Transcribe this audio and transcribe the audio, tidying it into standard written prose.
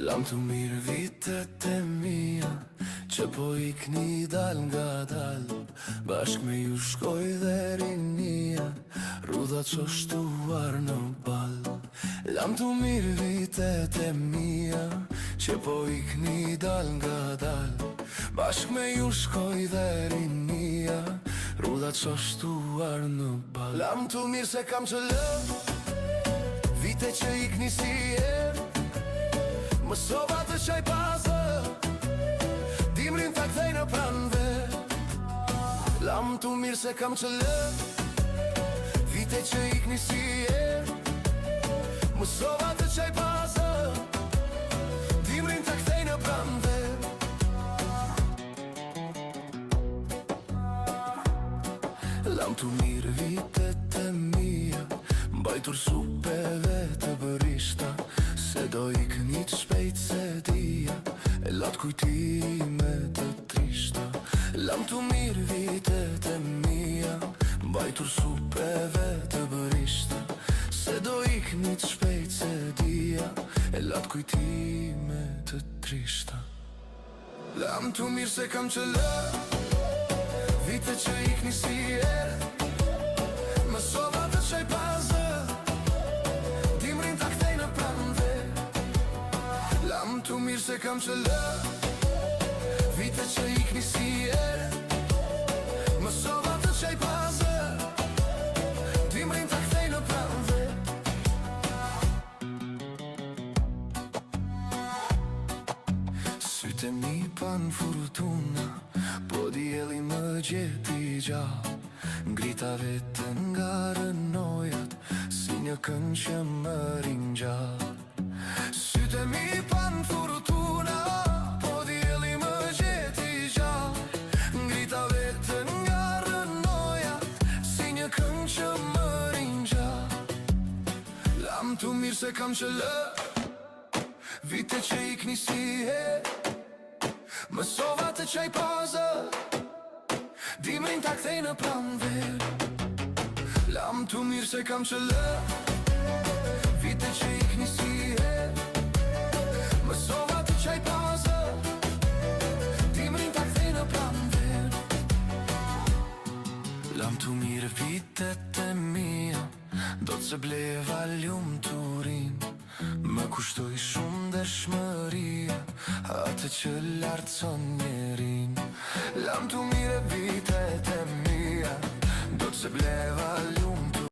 Lam të mirë vitet e mia, që po ikni dal nga dal. Bashk me ju shkoj dhe rinia, rrudha që shtuar në bal. Lam të mirë vitet e mia, që po ikni dal nga dal. Bashk me ju shkoj dhe rinia, rrudha që shtuar në bal. Lam të mirë se kam që lë, vite që ikni si erë. Mësova të qaj pazë, dimrin të kthej në pranve. Lam të mirë se kam që lë, vite që ikni si erë. Mësova të qaj pazë, dimrin të kthej në pranve. Lam të mirë vitet e mia, mbajtur supeve të bërishta. Se do ikni të shpejt se dia, e lat kujtime të trishta. Lam të mirë vitet e mia, mbajtur supeve të bërishta. Se do ikni të shpejt se dia, e lat kujtime të trishta. Lam të mirë se kam që lë, vite që ikni si erë. Mësova të qaj pazë, dimrin të kthej në pranve. Lam të mirë se kam që lë, vite që ikni si erë. Mësova të qaj pazë, dimrin të kthej në pranve. Sytë e mi pan furtuna, po dielli më gjeti gjallë. Ngrita vetën nga rënojat, si një këngë që më ringjall. Sytë e mi pan furtuna, po dielli më gjeti gjallë. Ngrita vetën nga rënojat, si një këngë që më ringjall. Lam të mirë se kam që lë, vite që ikni si herë. Mësova të qaj pazë, dimrin të kthej në pranve. Lam të mirë se kam që lë, vite që ikni si herë. Mësova të qaj pazë, dimrin të kthej në pranve. Lam të mirë vitet e mia, do të se bleva ljum të rin. Më kushtoj shumë dëshmëria, atë që lartëson njerin. Lam të mire vitet e mia, do të se bleva